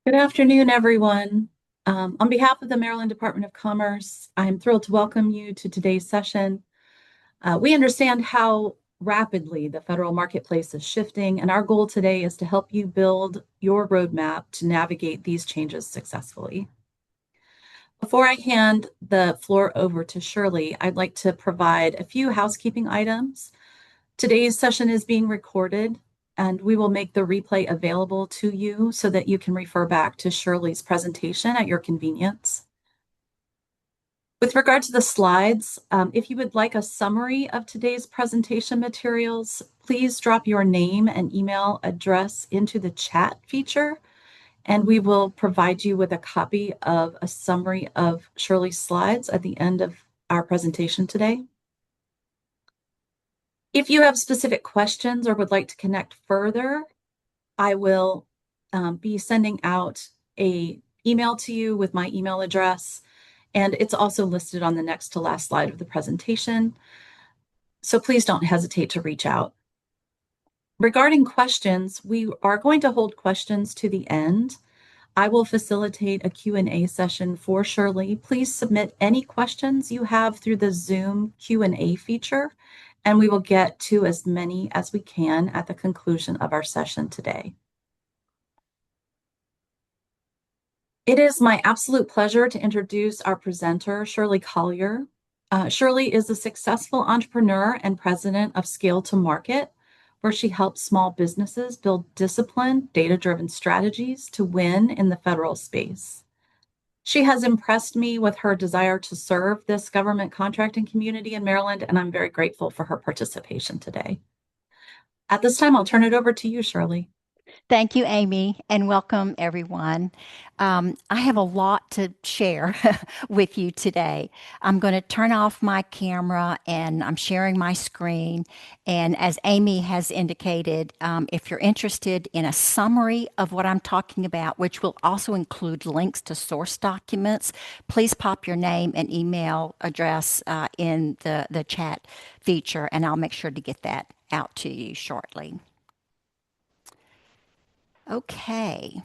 Good afternoon, everyone. On behalf of the Maryland Department of Commerce, I'm thrilled to welcome you to today's session. We understand how rapidly the federal marketplace is shifting, and our goal today is to help you build your roadmap to navigate these changes successfully. Before I hand the floor over to Shirley, I'd like to provide a few housekeeping items. Today's session is being recorded, and we will make the replay available to you so that you can refer back to Shirley's presentation at your convenience. With regard to the slides, if you would like a summary of today's presentation materials, please drop your name and email address into the chat feature, and we will provide you with a copy of a summary of Shirley's slides at the end of our presentation today. If you have specific questions or would like to connect further, I will be sending out an email to you with my email address, and it's also listed on the next to last slide of the presentation. So please don't hesitate to reach out. Regarding questions, we are going to hold questions to the end. I will facilitate a Q&A session for Shirley. Please submit any questions you have through the Zoom Q&A feature, and we will get to as many as we can at the conclusion of our session today. It is my absolute pleasure to introduce our presenter, Shirley Collier. Shirley is a successful entrepreneur and president of Scale to Market, where she helps small businesses build disciplined, data-driven strategies to win in the federal space. She has impressed me with her desire to serve this government contracting community in Maryland, and I'm very grateful for her participation today. At this time, I'll turn it over to you, Shirley. Thank you, Amy, and welcome everyone. I have a lot to share with you today. I'm going to turn off my camera and I'm sharing my screen. And as Amy has indicated, if you're interested in a summary of what I'm talking about, which will also include links to source documents, please pop your name and email address in the chat feature, and I'll make sure to get that out to you shortly. Okay.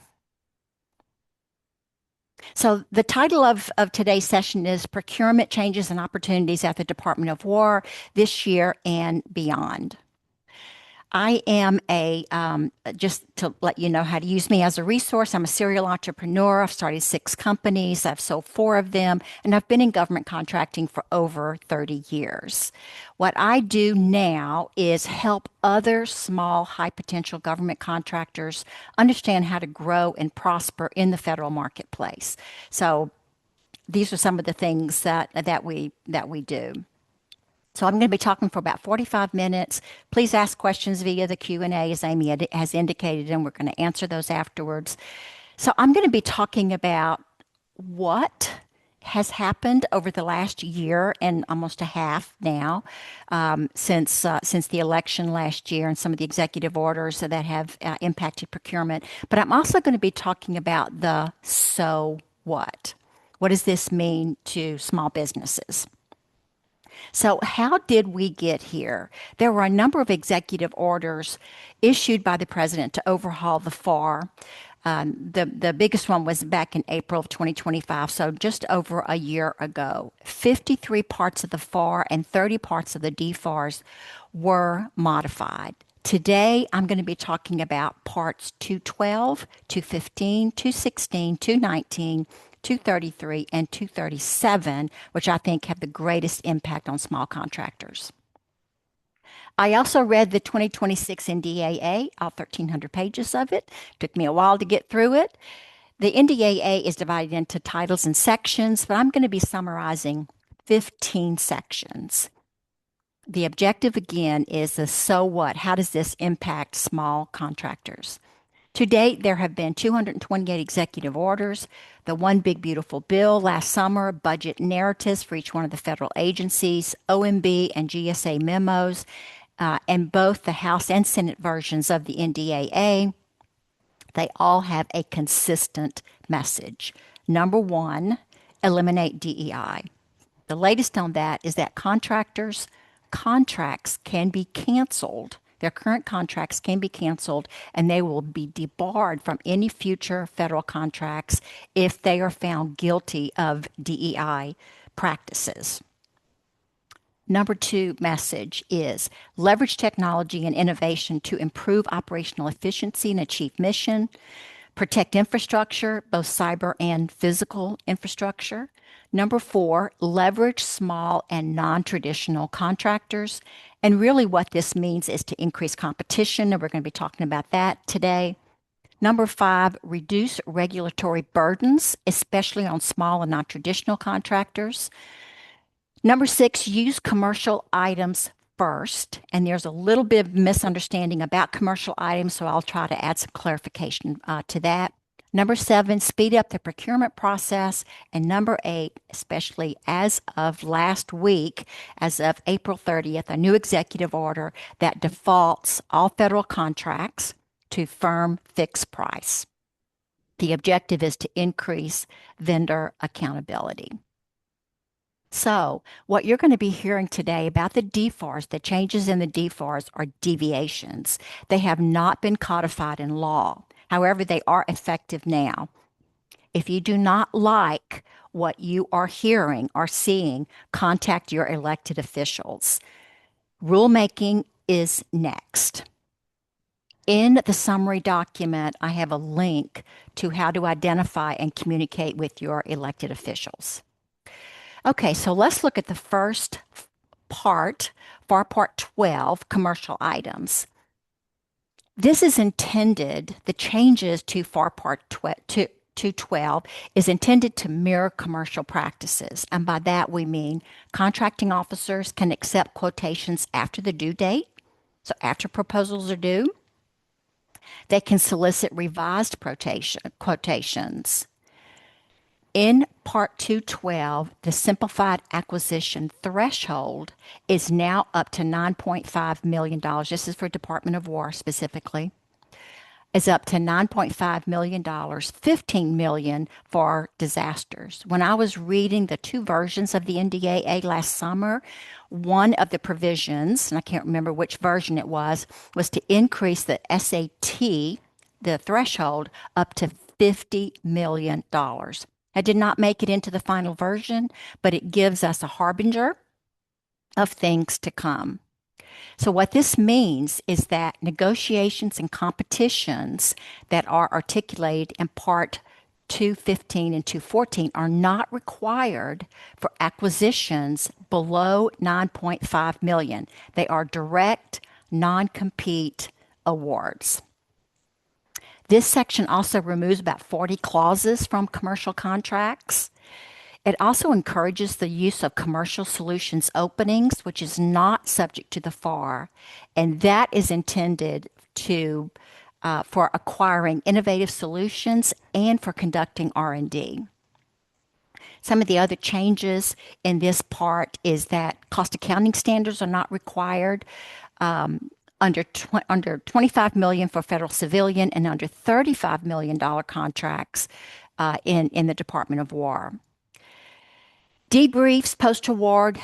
So the title of today's session is Procurement Changes and Opportunities at the Department of War this year and beyond. I am just to let you know how to use me as a resource, I'm a serial entrepreneur. I've started 6 companies, I've sold 4 of them, and I've been in government contracting for over 30 years. What I do now is help other small, high potential government contractors understand how to grow and prosper in the federal marketplace. So these are some of the things that we do. So I'm going to be talking for about 45 minutes. Please ask questions via the Q&A, as Amy has indicated, and we're going to answer those afterwards. So I'm going to be talking about what has happened over the last year and almost a half now, since the election last year, and some of the executive orders that have impacted procurement. But I'm also going to be talking about the so what. What does this mean to small businesses? So, how did we get here? There were a number of executive orders issued by the president to overhaul the FAR. The biggest one was back in April of 2025, so just over a year ago. 53 parts of the FAR and 30 parts of the DFARs were modified. Today, I'm going to be talking about parts 212, 215, 216, 219, 233, and 237, which I think have the greatest impact on small contractors. I also read the 2026 NDAA, all 1,300 pages of it. Took me a while to get through it. The NDAA is divided into titles and sections, but I'm going to be summarizing 15 sections. The objective, again, is the so what? How does this impact small contractors? To date, there have been 228 executive orders, the One Big Beautiful Bill last summer, budget narratives for each one of the federal agencies, OMB and GSA memos, and both the House and Senate versions of the NDAA. They all have a consistent message. Number 1, eliminate DEI. The latest on that is that contractors' contracts can be canceled Their current contracts can be canceled and they will be debarred from any future federal contracts if they are found guilty of DEI practices. Number 2 message is leverage technology and innovation to improve operational efficiency and achieve mission. Protect infrastructure, both cyber and physical infrastructure. Number 4, leverage small and non-traditional contractors. And really what this means is to increase competition, and we're going to be talking about that today. Number 5, reduce regulatory burdens, especially on small and non-traditional contractors. Number 6, use commercial items first. And there's a little bit of misunderstanding about commercial items, so I'll try to add some clarification to that. Number 7, speed up the procurement process. And number 8, especially as of last week, as of April 30th, a new executive order that defaults all federal contracts to firm fixed price. The objective is to increase vendor accountability. So, what you're going to be hearing today about the DFARS, the changes in the DFARS are deviations. They have not been codified in law. However, they are effective now. If you do not like what you are hearing or seeing, contact your elected officials. Rulemaking is next. In the summary document, I have a link to how to identify and communicate with your elected officials. Okay, so let's look at the first part, FAR Part 12, commercial items. This is intended, the changes to FAR Part 212 is intended to mirror commercial practices. And by that we mean contracting officers can accept quotations after the due date, so after proposals are due. They can solicit revised quotations. In Part 212, the simplified acquisition threshold is now up to $9.5 million. This is for Department of War specifically. Is up to $9.5 million, $15 million for disasters. When I was reading the 2 versions of the NDAA last summer, one of the provisions, and I can't remember which version it was to increase the SAT, the threshold, up to $50 million. I did not make it into the final version, but it gives us a harbinger of things to come. So what this means is that negotiations and competitions that are articulated in Part 215 and 214 are not required for acquisitions below $9.5 million. They are direct, non-compete awards. This section also removes about 40 clauses from commercial contracts. It also encourages the use of commercial solutions openings, which is not subject to the FAR, and that is intended to for acquiring innovative solutions and for conducting R&D. Some of the other changes in this part is that cost accounting standards are not required. Under $25 million for federal civilian and under $35 million contracts in the Department of War. Debriefs post-award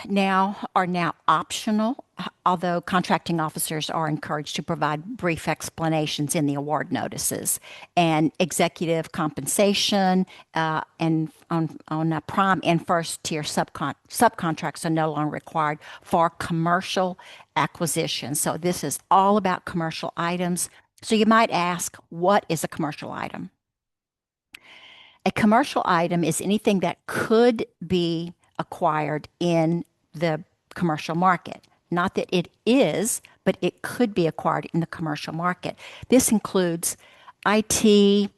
are now optional, although contracting officers are encouraged to provide brief explanations in the award notices. And executive compensation and on prime and first-tier subcontracts are no longer required for commercial acquisitions. So this is all about commercial items. So you might ask, what is a commercial item? A commercial item is anything that could be acquired in the commercial market. Not that it is, but it could be acquired in the commercial market. This includes IT,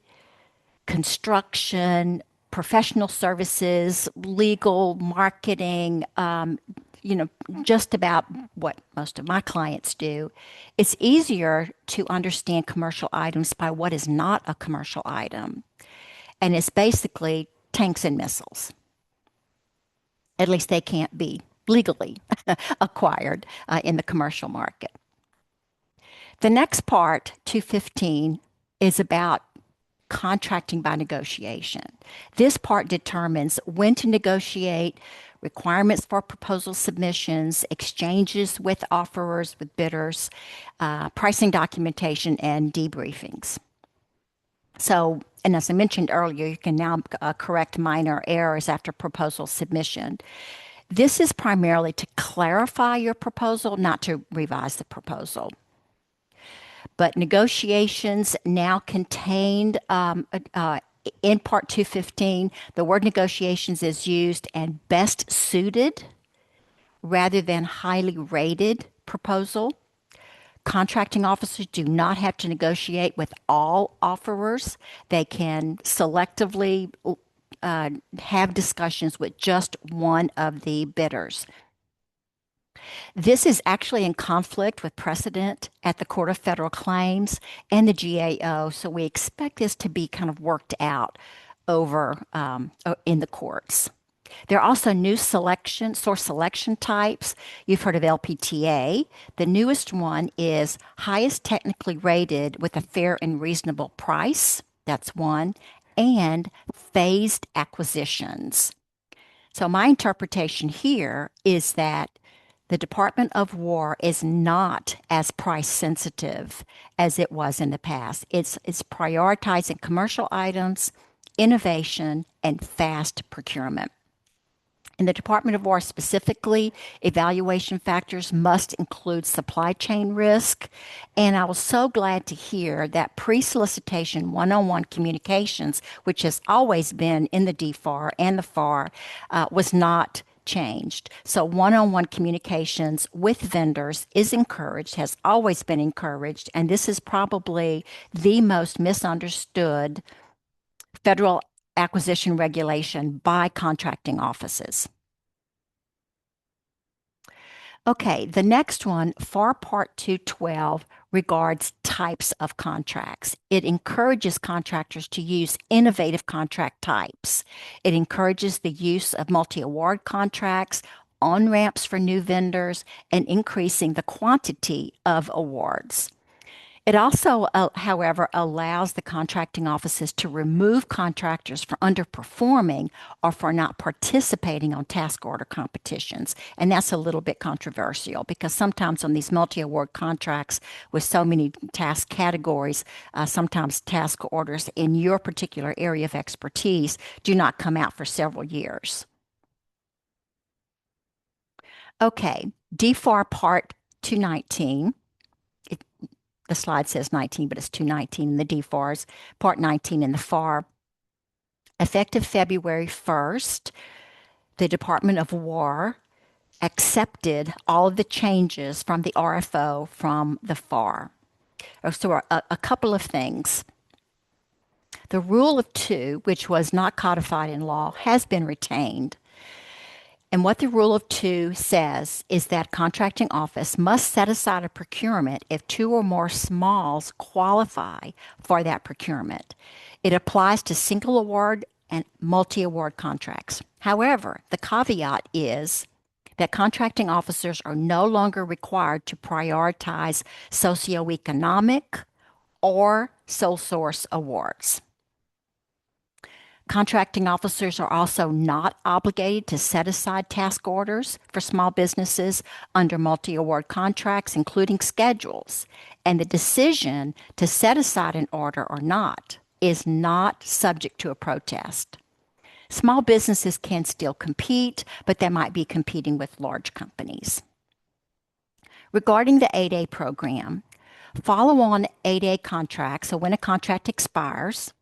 construction, professional services, legal, marketing, just about what most of my clients do. It's easier to understand commercial items by what is not a commercial item. And it's basically tanks and missiles. At least they can't be legally acquired in the commercial market. The next part, 215, is about contracting by negotiation. This part determines when to negotiate requirements for proposal submissions, exchanges with offerers, with bidders, pricing documentation, and debriefings. So, and as I mentioned earlier, you can now correct minor errors after proposal submission. This is primarily to clarify your proposal, not to revise the proposal. But negotiations now contained in Part 215, the word negotiations is used and best suited rather than highly rated proposal. Contracting officers do not have to negotiate with all offerers. They can selectively have discussions with just one of the bidders. This is actually in conflict with precedent at the Court of Federal Claims and the GAO, so we expect this to be kind of worked out over in the courts. There are also new source selection types. You've heard of LPTA. The newest one is highest technically rated with a fair and reasonable price. That's one. And phased acquisitions. So my interpretation here is that the Department of War is not as price sensitive as it was in the past. It's prioritizing commercial items, innovation, and fast procurement. In the Department of War specifically, evaluation factors must include supply chain risk. And I was so glad to hear that pre-solicitation one-on-one communications, which has always been in the DFAR and the FAR, was not changed. So one-on-one communications with vendors is encouraged, has always been encouraged, and this is probably the most misunderstood federal acquisition regulation by contracting offices. Okay, the next one, FAR Part 212, regards types of contracts. It encourages contractors to use innovative contract types. It encourages the use of multi-award contracts, on-ramps for new vendors, and increasing the quantity of awards. It also, however, allows the contracting offices to remove contractors for underperforming or for not participating on task order competitions. And that's a little bit controversial because sometimes on these multi-award contracts with so many task categories, sometimes task orders in your particular area of expertise do not come out for several years. Okay, DFAR Part 219. The slide says 19, but it's 219 in the DFARs, Part 19 in the FAR. Effective February 1st, the Department of War accepted all of the changes from the RFO from the FAR. So a couple of things. The rule of two, which was not codified in law, has been retained. And what the rule of two says is that contracting office must set aside a procurement if two or more smalls qualify for that procurement. It applies to single award and multi-award contracts. However, the caveat is that contracting officers are no longer required to prioritize socioeconomic or sole source awards. Contracting officers are also not obligated to set aside task orders for small businesses under multi-award contracts, including schedules. And the decision to set aside an order or not is not subject to a protest. Small businesses can still compete, but they might be competing with large companies. Regarding the 8A program, follow-on 8A contracts, so when a contract expires,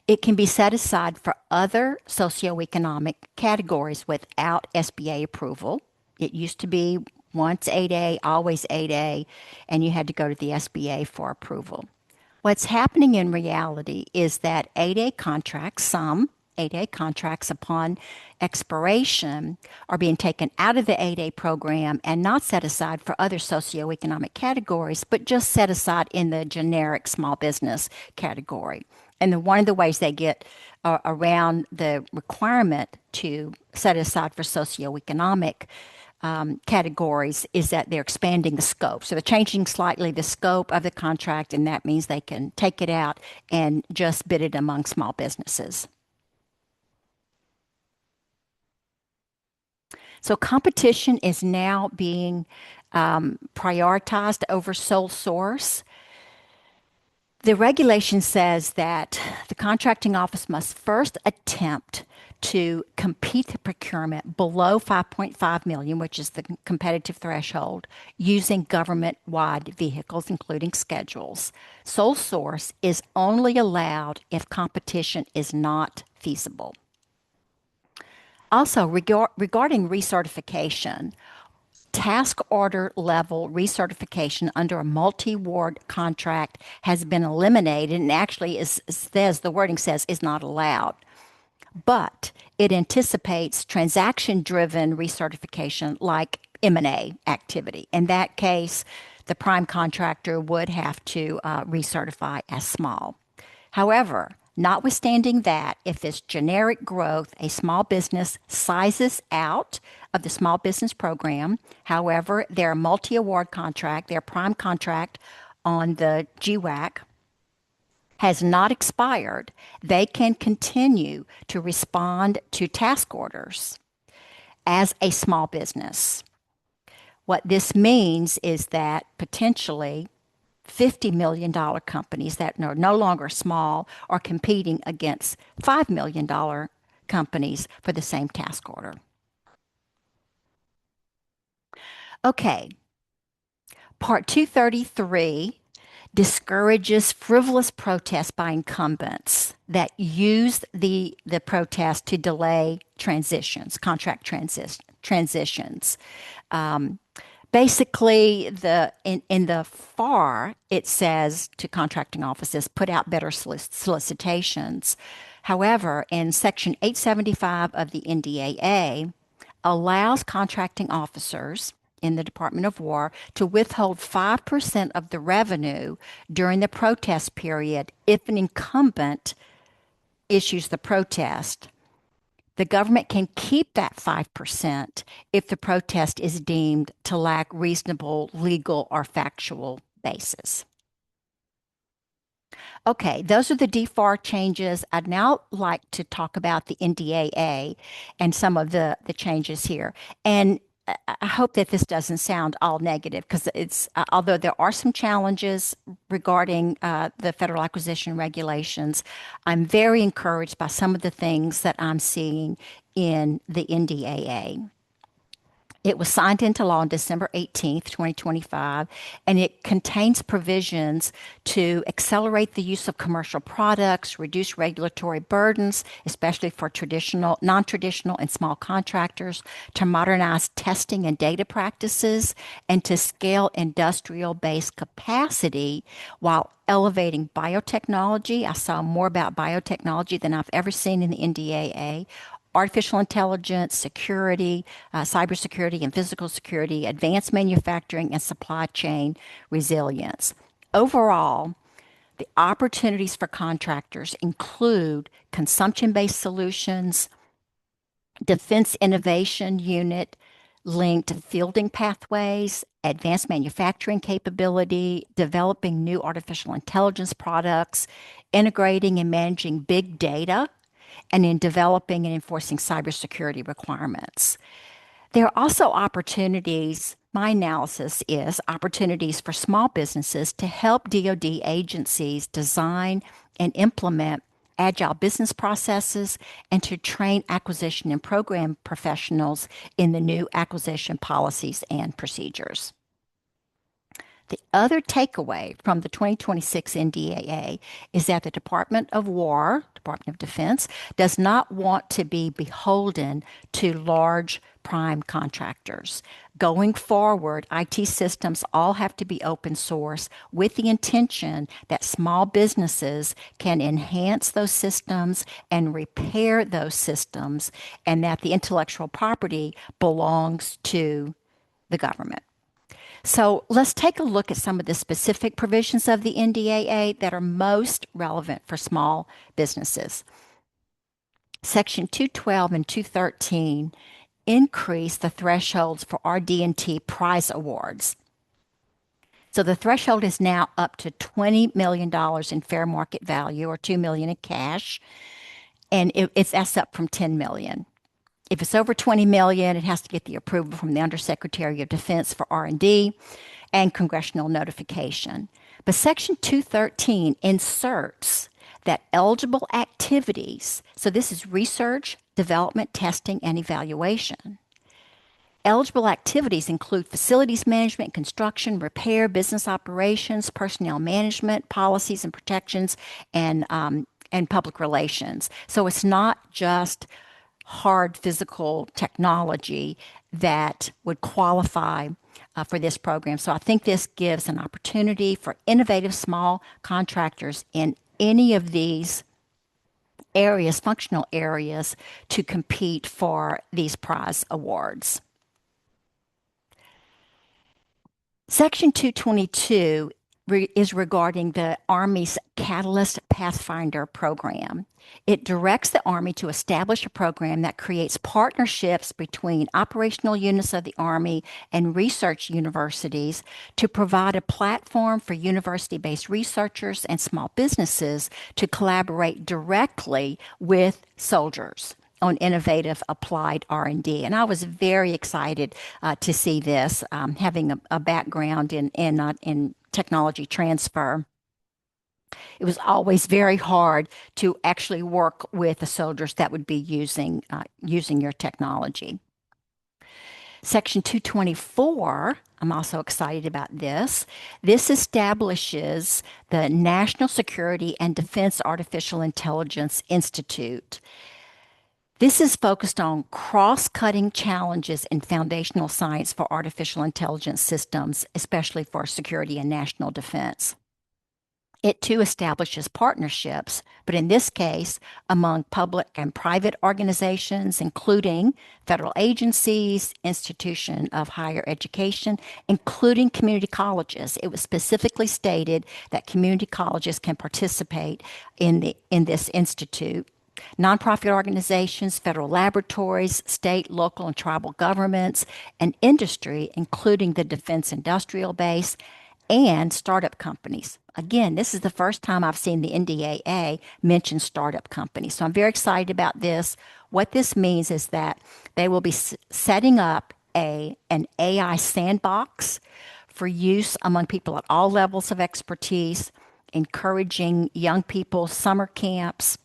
it can be set aside for other socioeconomic categories without SBA approval. It used to be once 8A, always 8A, and you had to go to the SBA for approval. What's happening in reality is that 8A contracts, some 8A contracts upon expiration, are being taken out of the 8A program and not set aside for other socioeconomic categories, but just set aside in the generic small business category. And one of the ways they get around the requirement to set aside for socioeconomic categories is that they're expanding the scope. So they're changing slightly the scope of the contract, and that means they can take it out and just bid it among small businesses. So competition is now being prioritized over sole source. The regulation says that the contracting office must first attempt to compete the procurement below 5.5 million, which is the competitive threshold, using government-wide vehicles, including schedules. Sole source is only allowed if competition is not feasible. Also, regarding recertification, task order level recertification under a multi-award contract has been eliminated and actually the wording says is not allowed. But it anticipates transaction-driven recertification like M&A activity. In that case, the prime contractor would have to recertify as small. However, notwithstanding that, if this generic growth, a small business sizes out of the small business program, however, their multi-award contract, their prime contract on the GWAC has not expired, they can continue to respond to task orders as a small business. What this means is that potentially $50 million companies that are no longer small are competing against $5 million companies for the same task order. Okay, Part 233 discourages frivolous protests by incumbents that use the protest to delay transitions, contract transitions. Basically, in the FAR, it says to contracting offices, put out better solicitations. However, in Section 875 of the NDAA, allows contracting officers in the Department of War to withhold 5% of the revenue during the protest period if an incumbent issues the protest. The government can keep that 5% if the protest is deemed to lack reasonable legal or factual basis. Okay, those are the DFAR changes. I'd now like to talk about the NDAA and some of the changes here. And I hope that this doesn't sound all negative because although there are some challenges regarding the federal acquisition regulations, I'm very encouraged by some of the things that I'm seeing in the NDAA. It was signed into law on December 18th, 2025, and it contains provisions to accelerate the use of commercial products, reduce regulatory burdens, especially for non-traditional and small contractors, to modernize testing and data practices, and to scale industrial-based capacity while elevating biotechnology. I saw more about biotechnology than I've ever seen in the NDAA. Artificial intelligence, security, cybersecurity and physical security, advanced manufacturing, and supply chain resilience. Overall, the opportunities for contractors include consumption-based solutions, defense innovation unit linked fielding pathways, advanced manufacturing capability, developing new artificial intelligence products, integrating and managing big data, and in developing and enforcing cybersecurity requirements. There are also opportunities, my analysis is opportunities for small businesses to help DoD agencies design and implement agile business processes and to train acquisition and program professionals in the new acquisition policies and procedures. The other takeaway from the 2026 NDAA is that the Department of War, Department of Defense, does not want to be beholden to large prime contractors. Going forward, IT systems all have to be open source with the intention that small businesses can enhance those systems and repair those systems, and that the intellectual property belongs to the government. So let's take a look at some of the specific provisions of the NDAA that are most relevant for small businesses. Section 212 and 213 increase the thresholds for RD&T prize awards. So the threshold is now up to $20 million in fair market value or $2 million in cash, and that's up from $10 million. If it's over 20 million, it has to get the approval from the Undersecretary of Defense for R&D and congressional notification. But Section 213 inserts that eligible activities, so this is research, development, testing, and evaluation. Eligible activities include facilities management, construction, repair, business operations, personnel management, policies and protections, and public relations. So it's not just hard physical technology that would qualify for this program. So I think this gives an opportunity for innovative small contractors in any of these areas, functional areas, to compete for these prize awards. Section 222 is regarding the Army's Catalyst Pathfinder program. It directs the Army to establish a program that creates partnerships between operational units of the Army and research universities to provide a platform for university-based researchers and small businesses to collaborate directly with soldiers on innovative applied R&D. And I was very excited to see this, having a background in technology transfer. It was always very hard to actually work with the soldiers that would be using your technology. Section 224, I'm also excited about this. This establishes the National Security and Defense Artificial Intelligence Institute. This is focused on cross-cutting challenges in foundational science for artificial intelligence systems, especially for security and national defense. It too establishes partnerships, but in this case, among public and private organizations, including federal agencies, institutions of higher education, including community colleges. It was specifically stated that community colleges can participate in this institute. Nonprofit organizations, federal laboratories, state, local, and tribal governments, and industry, including the defense industrial base, and startup companies. Again, this is the first time I've seen the NDAA mention startup companies. So I'm very excited about this. What this means is that they will be setting up an AI sandbox for use among people at all levels of expertise, encouraging young people, summer camps,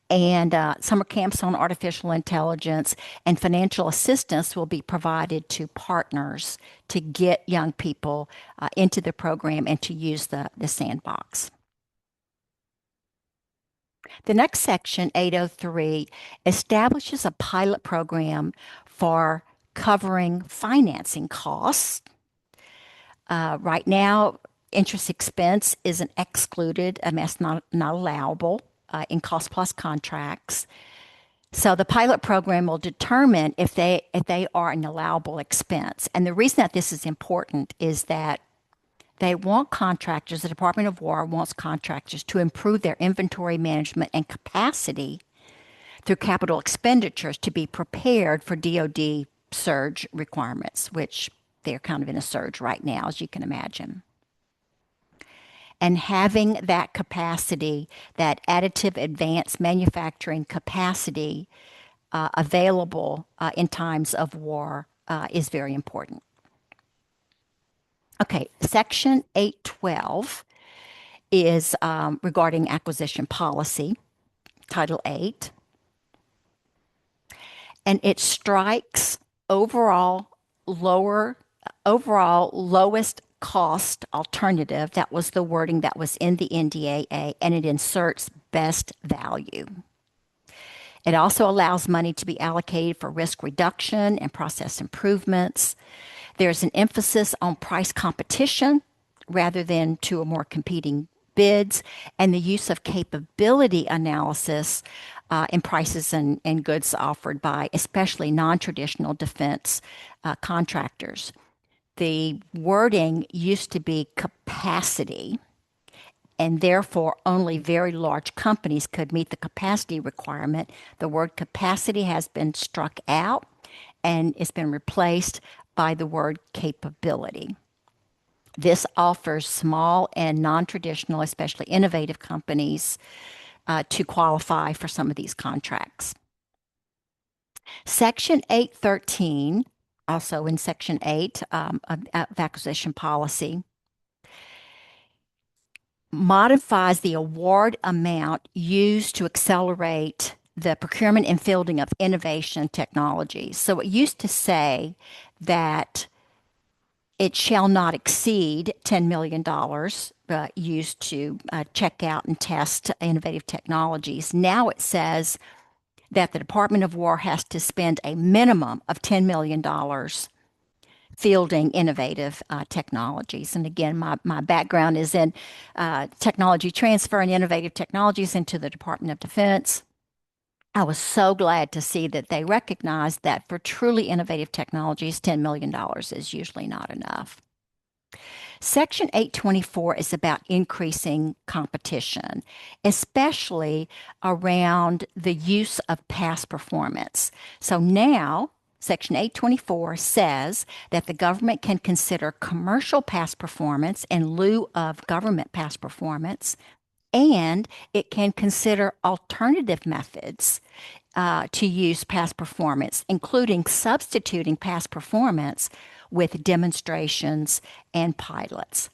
and summer camps on artificial intelligence, and financial assistance will be provided to partners to get young people into the program and to use the sandbox. The next section, 803, establishes a pilot program for covering financing costs. Right now, interest expense isn't excluded, and that's not allowable in cost plus contracts. So the pilot program will determine if they are an allowable expense. And the reason that this is important is that they want contractors, the Department of War wants contractors to improve their inventory management and capacity through capital expenditures to be prepared for DOD surge requirements, which they're kind of in a surge right now, as you can imagine. And having that capacity, that additive advanced manufacturing capacity available in times of war is very important. Okay, Section 812 is regarding acquisition policy, Title 8. And it strikes overall lowest cost alternative. That was the wording that was in the NDAA, and it inserts best value. It also allows money to be allocated for risk reduction and process improvements. There's an emphasis on price competition rather than to a more competing bids, and the use of capability analysis in prices and goods offered by especially non-traditional defense contractors. The wording used to be capacity, and therefore only very large companies could meet the capacity requirement. The word capacity has been struck out, and it's been replaced by the word capability. This offers small and non-traditional, especially innovative companies, to qualify for some of these contracts. Section 813, also in Section 8 of acquisition policy, modifies the award amount used to accelerate the procurement and fielding of innovation technologies. So it used to say that it shall not exceed $10 million used to check out and test innovative technologies. Now it says that the Department of War has to spend a minimum of $10 million fielding innovative technologies. And again, my background is in technology transfer and innovative technologies into the Department of Defense. I was so glad to see that they recognized that for truly innovative technologies, $10 million is usually not enough. Section 824 is about increasing competition, especially around the use of past performance. So now, Section 824 says that the government can consider commercial past performance in lieu of government past performance, and it can consider alternative methods to use past performance, including substituting past performance with demonstrations and pilots.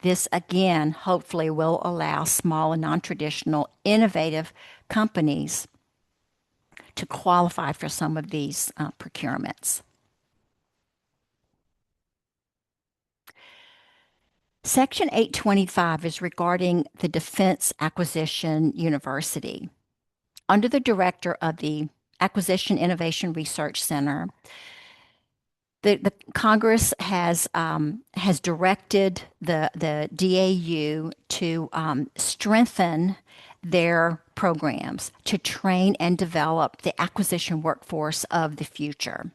This, again, hopefully will allow small and non-traditional innovative companies to qualify for some of these procurements. Section 825 is regarding the Defense Acquisition University. Under the director of the Acquisition Innovation Research Center, the Congress has directed the DAU to strengthen their programs to train and develop the acquisition workforce of the future.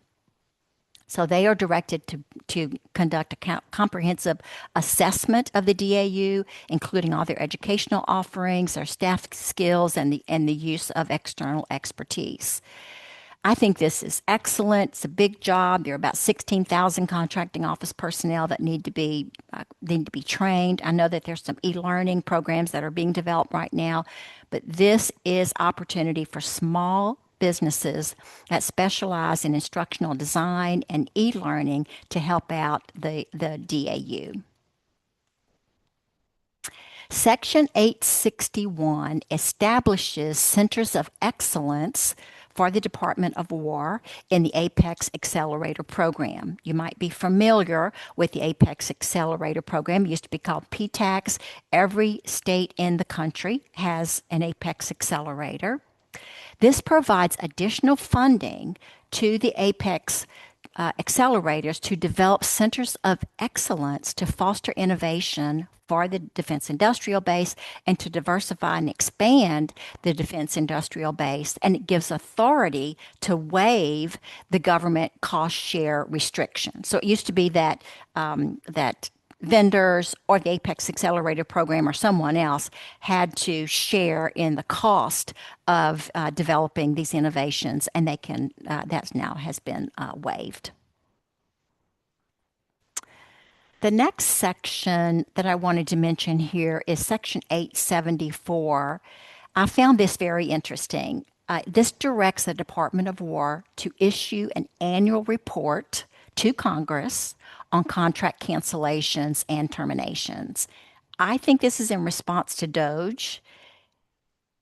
So they are directed to conduct a comprehensive assessment of the DAU, including all their educational offerings, their staff skills, and the use of external expertise. I think this is excellent. It's a big job. There are about 16,000 contracting office personnel that need to be trained. I know that there's some e-learning programs that are being developed right now, but this is opportunity for small businesses that specialize in instructional design and e-learning to help out the DAU. Section 861 establishes centers of excellence for the Department of War in the Apex Accelerator Program. You might be familiar with the Apex Accelerator Program. It used to be called PTAX. Every state in the country has an Apex Accelerator. This provides additional funding to the Apex accelerators to develop centers of excellence to foster innovation for the defense industrial base and to diversify and expand the defense industrial base. And it gives authority to waive the government cost share restriction. So it used to be that that vendors or the Apex Accelerator Program or someone else had to share in the cost of developing these innovations, and they can that now has been waived. The next section that I wanted to mention here is Section 874. I found this very interesting. This directs the Department of War to issue an annual report to Congress on contract cancellations and terminations. I think this is in response to DOJ.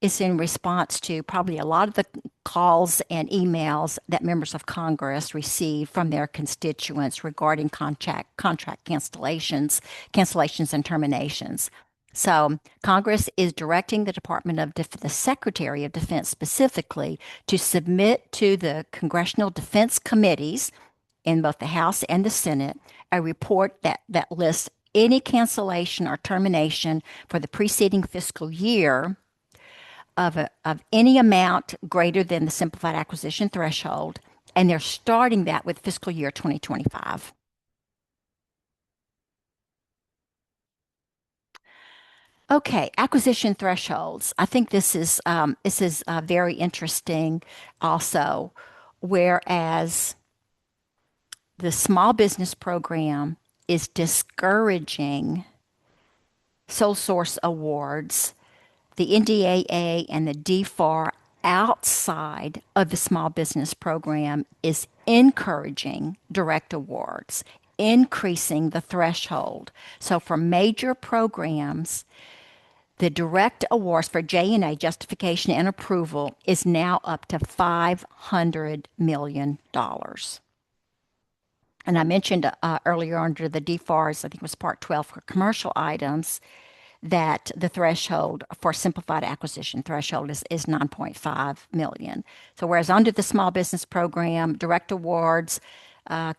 It's in response to probably a lot of the calls and emails that members of Congress receive from their constituents regarding contract cancellations and terminations. So Congress is directing the the Secretary of Defense specifically to submit to the Congressional Defense Committees in both the House and the Senate a report that lists any cancellation or termination for the preceding fiscal year of any amount greater than the simplified acquisition threshold, and they're starting that with fiscal year 2025. Okay, acquisition thresholds. I think this is very interesting also, whereas the small business program is discouraging sole source awards. The NDAA and the DFAR outside of the small business program is encouraging direct awards, increasing the threshold. So for major programs, the direct awards for J&A justification and approval is now up to $500 million. And I mentioned earlier under the DFARS, I think it was Part 12 for commercial items, that the threshold for simplified acquisition threshold is 9.5 million. So whereas under the small business program, direct awards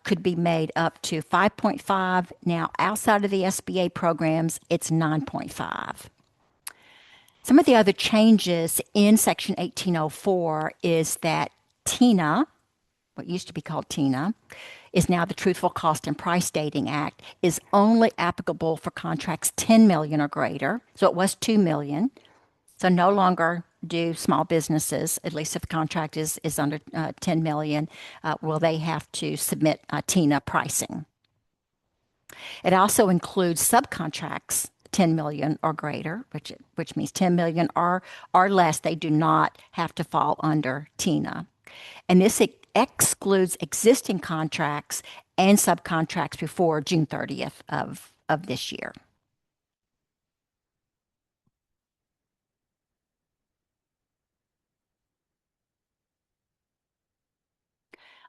could be made up to 5.5. Now outside of the SBA programs, it's 9.5. Some of the other changes in Section 1804 is that TINA, what used to be called TINA, is now the Truthful Cost and Price Stating Act, is only applicable for contracts 10 million or greater. So it was 2 million. So no longer do small businesses, at least if the contract is under 10 million, will they have to submit TINA pricing. It also includes subcontracts 10 million or greater, which means 10 million or less. They do not have to fall under TINA. And this excludes existing contracts and subcontracts before June 30th of this year.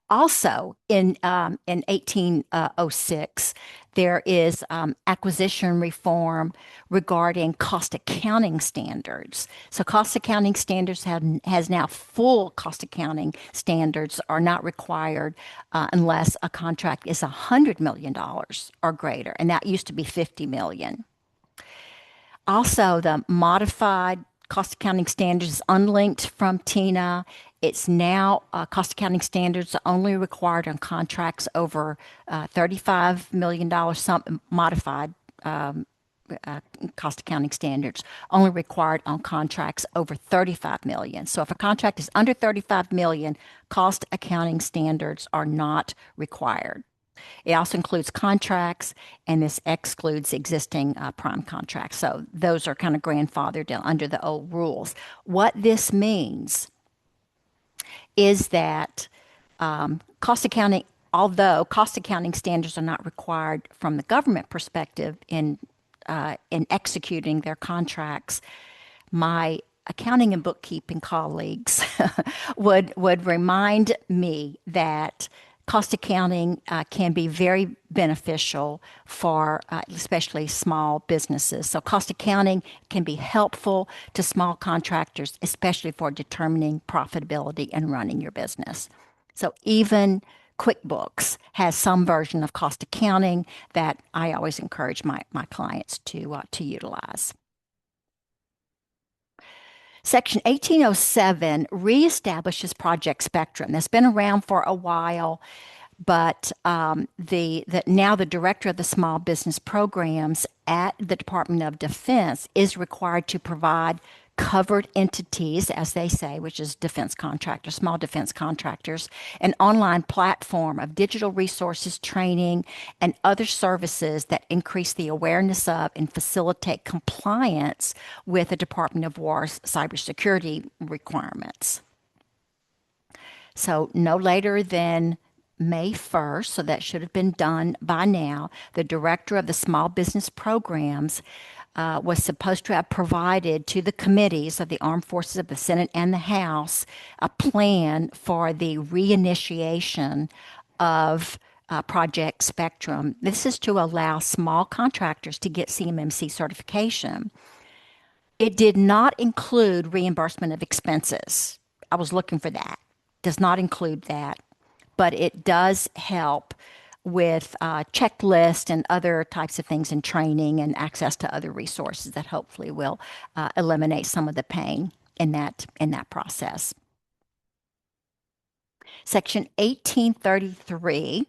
Also, in 1806, there is acquisition reform regarding cost accounting standards. So, cost accounting standards has now full cost accounting standards are not required unless a contract is $100 million or greater, and that used to be $50 million. Also, the modified cost accounting standards is unlinked from TINA. It's now cost accounting standards are only required on contracts over $35 million. Some modified cost accounting standards only required on contracts over 35 million. So if a contract is under 35 million, cost accounting standards are not required. It also includes contracts, and this excludes existing prime contracts. So those are kind of grandfathered under the old rules. What this means is that cost accounting, although cost accounting standards are not required from the government perspective in executing their contracts, my accounting and bookkeeping colleagues would remind me that cost accounting can be very beneficial for especially small businesses. So cost accounting can be helpful to small contractors, especially for determining profitability and running your business. So even QuickBooks has some version of cost accounting that I always encourage my clients to utilize. Section 1807 reestablishes Project Spectrum. That's been around for a while, but now the director of the small business programs at the Department of Defense is required to provide covered entities, as they say, which is defense contractors, small defense contractors, an online platform of digital resources, training, and other services that increase the awareness of and facilitate compliance with the Department of War's cybersecurity requirements. So no later than May 1st, so that should have been done by now, the director of the small business programs was supposed to have provided to the committees of the Armed Forces of the Senate and the House a plan for the reinitiation of Project Spectrum. This is to allow small contractors to get CMMC certification. It did not include reimbursement of expenses. I was looking for that. Does not include that, but it does help with checklists and other types of things in training and access to other resources that hopefully will eliminate some of the pain in that process. Section 1833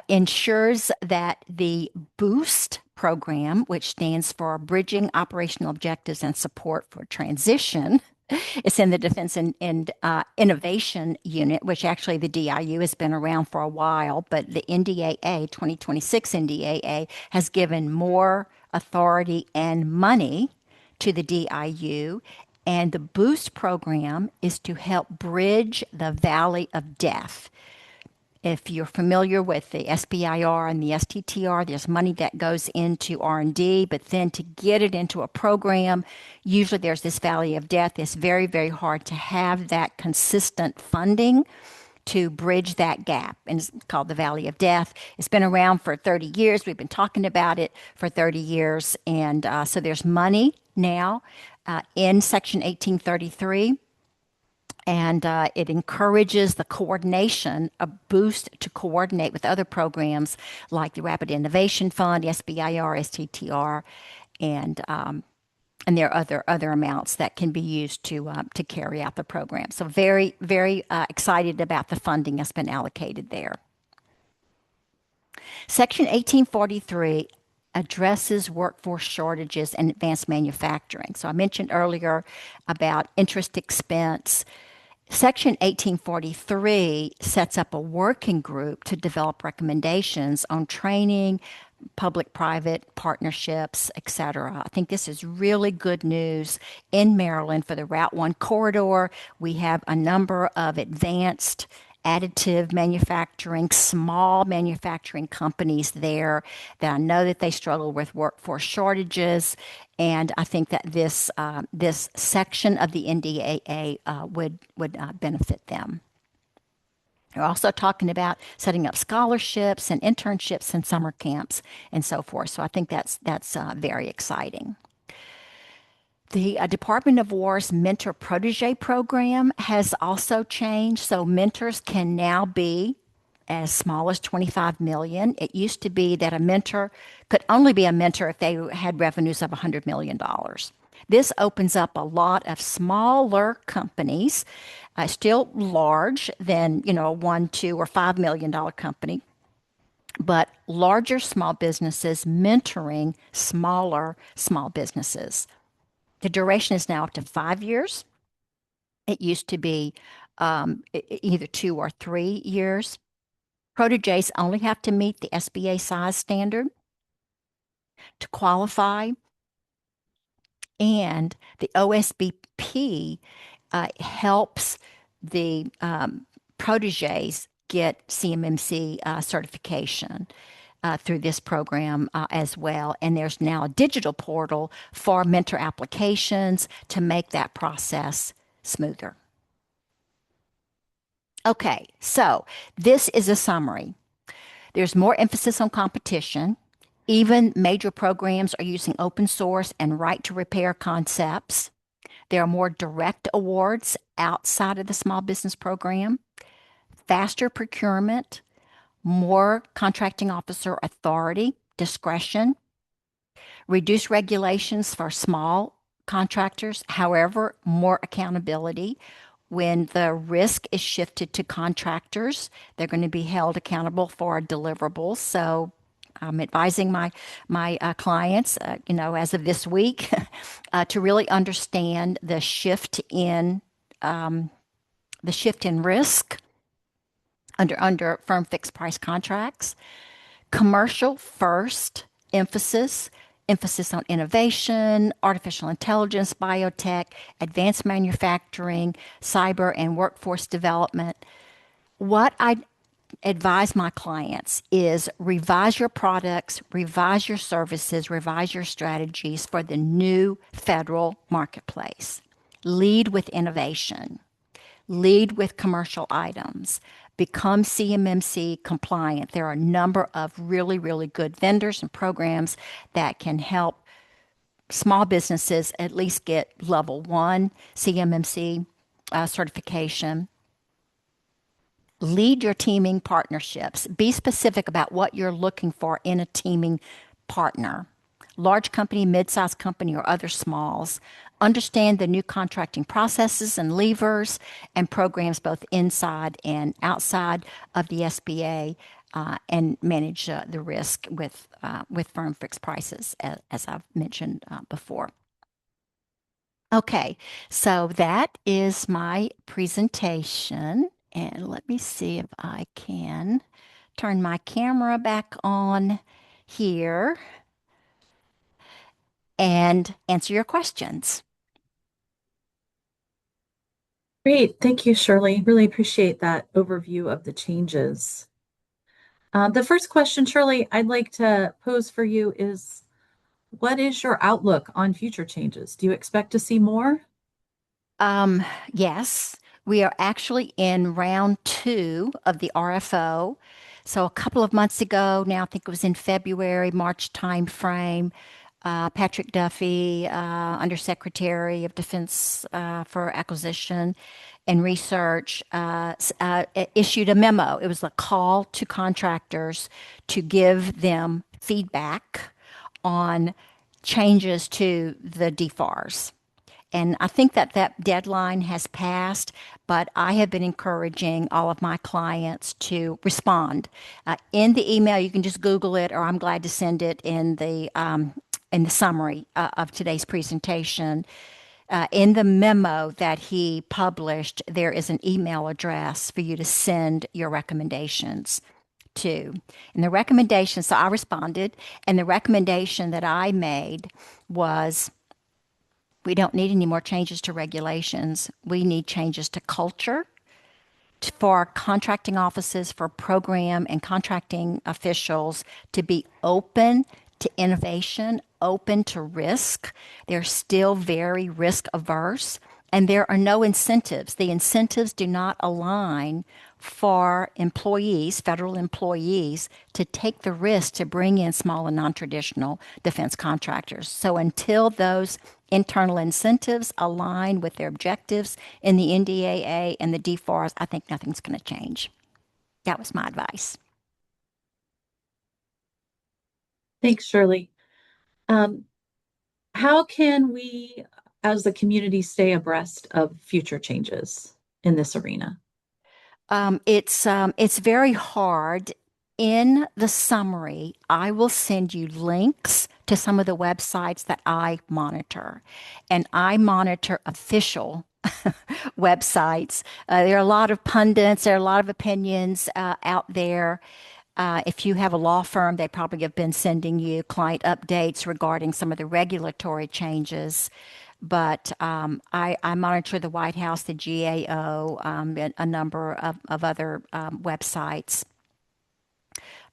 ensures that the BOOST program, which stands for Bridging Operational Objectives and Support for Transition, it's in the Defense and Innovation Unit, which actually the DIU has been around for a while, but the NDAA, 2026 NDAA, has given more authority and money to the DIU, And the Boost program is to help bridge the valley of death. If you're familiar with the SBIR and the STTR, there's money that goes into R&D, but then to get it into a program, usually there's this valley of death. It's very, very hard to have that consistent funding to bridge that gap, and it's called the Valley of Death. It's been around for 30 years. We've been talking about it for 30 years, and so there's money now in Section 1833, and it encourages the coordination, a boost to coordinate with other programs like the Rapid Innovation Fund, SBIR, STTR, and there are other amounts that can be used to carry out the program. So very, very excited about the funding that's been allocated there. Section 1843 addresses workforce shortages and advanced manufacturing. So I mentioned earlier about interest expense. Section 1843 sets up a working group to develop recommendations on training, public-private partnerships, etc. I think this is really good news in Maryland for the Route 1 corridor. We have a number of advanced additive manufacturing, small manufacturing companies there that I know that they struggle with workforce shortages, and I think that this section of the NDAA would benefit them. We're also talking about setting up scholarships and internships and summer camps and so forth. So I think that's very exciting. The Department of War's Mentor Protege program has also changed. So mentors can now be as small as 25 million. It used to be that a mentor could only be a mentor if they had revenues of $100 million. This opens up a lot of smaller companies, still large than, a $1, $2, or $5 million company, but larger small businesses mentoring smaller small businesses. The duration is now up to 5 years. It used to be either 2 or 3 years. Proteges only have to meet the SBA size standard to qualify, and the OSBP helps the proteges get CMMC certification through this program as well. And there's now a digital portal for mentor applications to make that process smoother. Okay, so this is a summary. There's more emphasis on competition. Even major programs are using open source and right to repair concepts. There are more direct awards outside of the small business program, faster procurement, more contracting officer authority, discretion, reduced regulations for small contractors, however, more accountability. When the risk is shifted to contractors, they're going to be held accountable for deliverables. So I'm advising my clients, as of this week, to really understand the shift in risk under firm fixed price contracts. Commercial first emphasis on innovation, artificial intelligence, biotech, advanced manufacturing, cyber, and workforce development. What I advise my clients is revise your products, revise your services, revise your strategies for the new federal marketplace. Lead with innovation. Lead with commercial items. Become CMMC compliant. There are a number of really, really good vendors and programs that can help small businesses at least get level 1 CMMC certification. Lead your teaming partnerships. Be specific about what you're looking for in a teaming partner. Large company, mid-sized company, or other smalls. Understand the new contracting processes and levers and programs both inside and outside of the SBA, and manage the risk with firm fixed prices, as I've mentioned before. Okay, so that is my presentation. And let me see if I can turn my camera back on here and answer your questions. Great. Thank you, Shirley. Really appreciate that overview of the changes. The first question, Shirley, I'd like to pose for you is, what is your outlook on future changes? Do you expect to see more? Um, yes, we are actually in round two of the RFO. So a couple of months ago, now I think it was in February, March timeframe, Patrick Duffy, Undersecretary of Defense for Acquisition and Research, issued a memo. It was a call to contractors to give them feedback on changes to the DFARS. And I think that that deadline has passed, but I have been encouraging all of my clients to respond. In the email, you can just Google it, or I'm glad to send it in the summary of today's presentation. In the memo that he published, there is an email address for you to send your recommendations to. And the recommendation, so I responded, and the recommendation that I made was we don't need any more changes to regulations. We need changes to culture for contracting offices, for program and contracting officials to be open to innovation, open to risk. They're still very risk averse, and there are no incentives. The incentives do not align for employees, federal employees, to take the risk to bring in small and non traditional defense contractors. So until those internal incentives align with their objectives in the NDAA and the DFARS, I think nothing's going to change. That was my advice. Thanks, Shirley. Um, how can we, as a community, stay abreast of future changes in this arena? It's very hard. In the summary, I will send you links to some of the websites that I monitor, and I monitor official websites. There are a lot of pundits, there are a lot of opinions out there. If you have a law firm, they probably have been sending you client updates regarding some of the regulatory changes. But I monitor the White House, the GAO, and a number of other websites.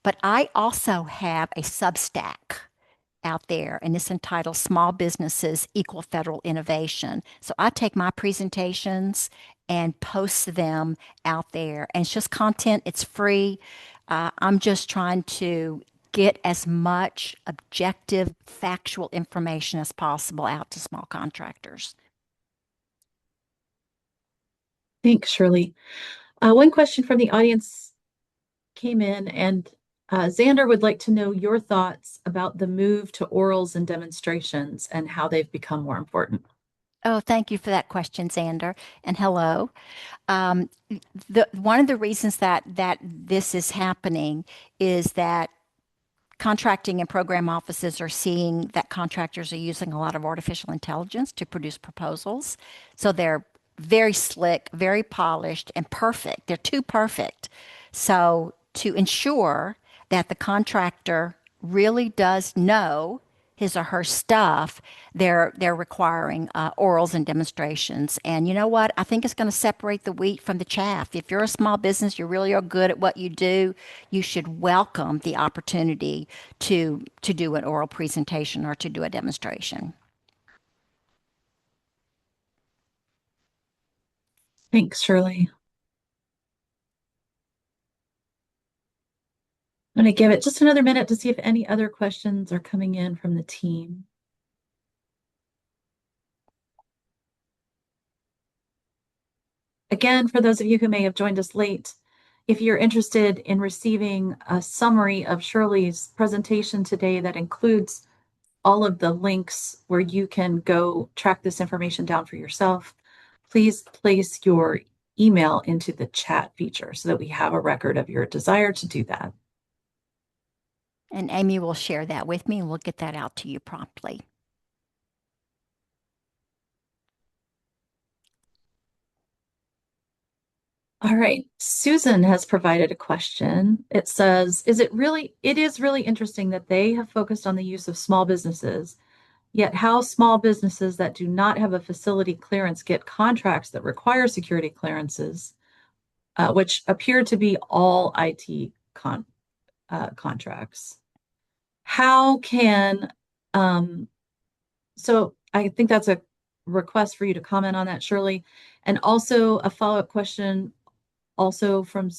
But I also have a Substack out there, and it's entitled Small Businesses Equal Federal Innovation. So I take my presentations and post them out there, and it's just content, it's free. I'm just trying to get as much objective, factual information as possible out to small contractors. Thanks, Shirley. One question from the audience came in, and Xander would like to know your thoughts about the move to orals and demonstrations and how they've become more important. Oh, thank you for that question, Xander, and hello. Um, one of the reasons that this is happening is that contracting and program offices are seeing that contractors are using a lot of artificial intelligence to produce proposals. So they're very slick, very polished, and perfect. They're too perfect. So to ensure that the contractor really does know his or her stuff, they're requiring orals and demonstrations. And you know what? I think it's going to separate the wheat from the chaff. If you're a small business, you really are good at what you do, you should welcome the opportunity to do an oral presentation or to do a demonstration. Thanks, Shirley. I'm going to give it just another minute to see if any other questions are coming in from the team. Again, for those of you who may have joined us late, if you're interested in receiving a summary of Shirley's presentation today that includes all of the links where you can go track this information down for yourself, please place your email into the chat feature so that we have a record of your desire to do that. And Amy will share that with me and we'll get that out to you promptly. All right. Susan has provided a question. It says, it is really interesting that they have focused on the use of small businesses, Yet how small businesses that do not have a facility clearance get contracts that require security clearances, which appear to be all IT contracts. How can, so I think that's a request for you to comment on that, Shirley. And also a follow-up question also from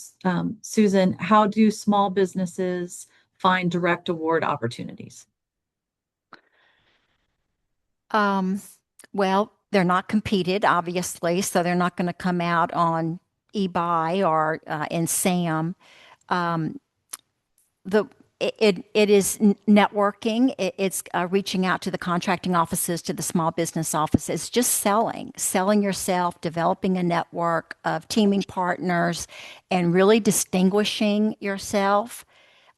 Susan, how do small businesses find direct award opportunities? Um, well, they're not competed, obviously, so they're not going to come out on eBuy or in SAM. Um, the it is networking. It's reaching out to the contracting offices, to the small business offices, just selling yourself, developing a network of teaming partners, and really distinguishing yourself.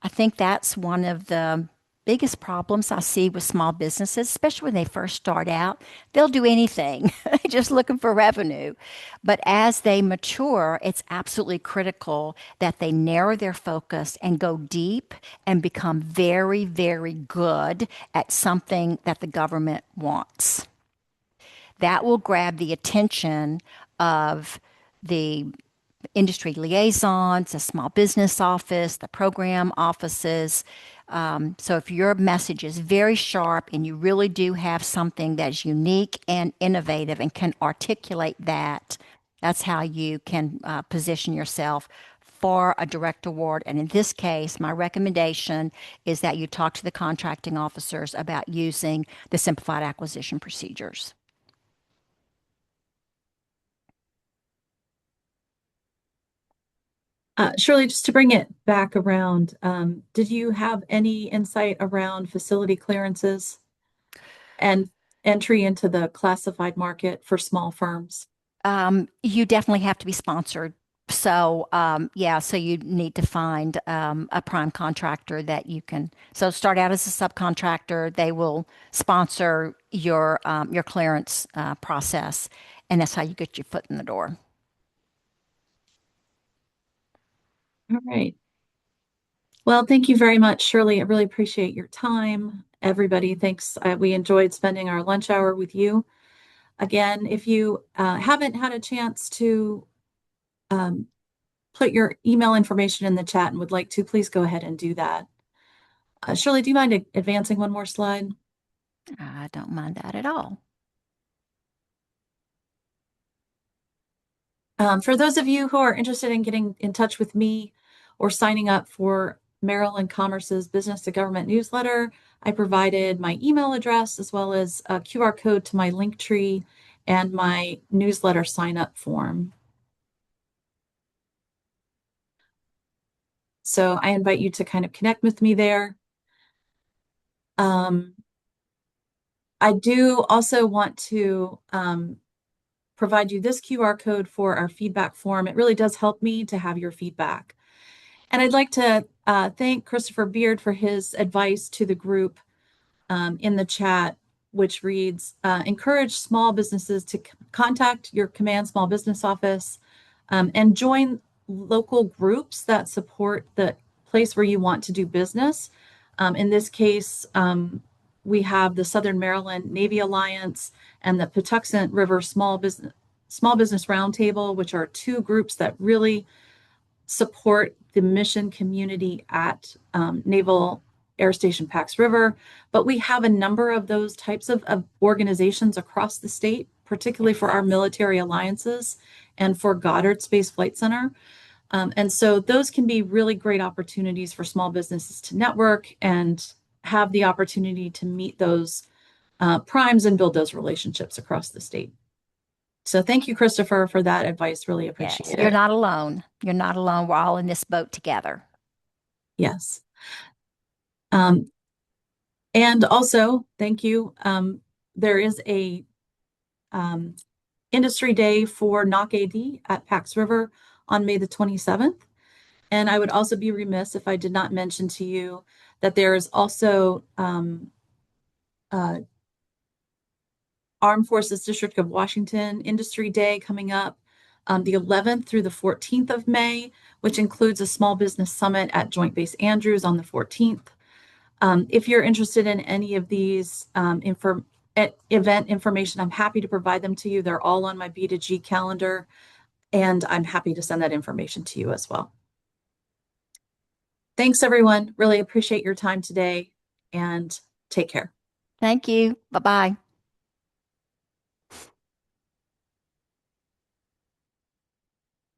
I think that's one of the biggest problems I see with small businesses, especially when they first start out. They'll do anything, just looking for revenue. But as they mature, it's absolutely critical that they narrow their focus and go deep and become very, very good at something that the government wants. That will grab the attention of the industry liaisons, the small business office, the program offices. So if your message is very sharp and you really do have something that's unique and innovative and can articulate that, that's how you can position yourself for a direct award. And in this case, my recommendation is that you talk to the contracting officers about using the simplified acquisition procedures. Shirley, just to bring it back around, did you have any insight around facility clearances and entry into the classified market for small firms? You definitely have to be sponsored. So, yeah, so you need to find a prime contractor that you can. So, start out as a subcontractor. They will sponsor your clearance process, and that's how you get your foot in the door. All right. Well, thank you very much, Shirley. I really appreciate your time. Everybody, thanks. We enjoyed spending our lunch hour with you. Again, if you haven't had a chance to um, put your email information in the chat and would like to, please go ahead and do that. Shirley, do you mind advancing one more slide? I don't mind that at all. For those of you who are interested in getting in touch with me or signing up for Maryland Commerce's Business to Government newsletter, I provided my email address as well as a QR code to my link tree and my newsletter sign up form. So I invite you to kind of connect with me there. I do also want to provide you this QR code for our feedback form. It really does help me to have your feedback. And I'd like to thank Christopher Beard for his advice to the group in the chat, which reads, encourage small businesses to contact your command small business office and join local groups that support the place where you want to do business. In this case, we have the Southern Maryland Navy Alliance and the Patuxent River Small Business Roundtable, which are two groups that really support the mission community at Naval Air Station Pax River. But we have a number of those types of organizations across the state, particularly for our military alliances and for Goddard Space Flight Center. And so those can be really great opportunities for small businesses to network and have the opportunity to meet those primes and build those relationships across the state. So thank you, Christopher, for that advice. Really Yes, appreciate you're it. not alone. You're not alone. We're all in this boat together. Yes. Um, and also, thank you. There is a um, industry day for NOC AD at Pax River on May the 27th. And I would also be remiss if I did not mention to you that there is also uh, Armed Forces District of Washington Industry Day coming up the 11th through the 14th of May, which includes a small business summit at Joint Base Andrews on the 14th. If you're interested in any of these event information, I'm happy to provide them to you. They're all on my B2G calendar, and I'm happy to send that information to you as well. Thanks, everyone. Really appreciate your time today, and take care. Thank you. Bye-bye.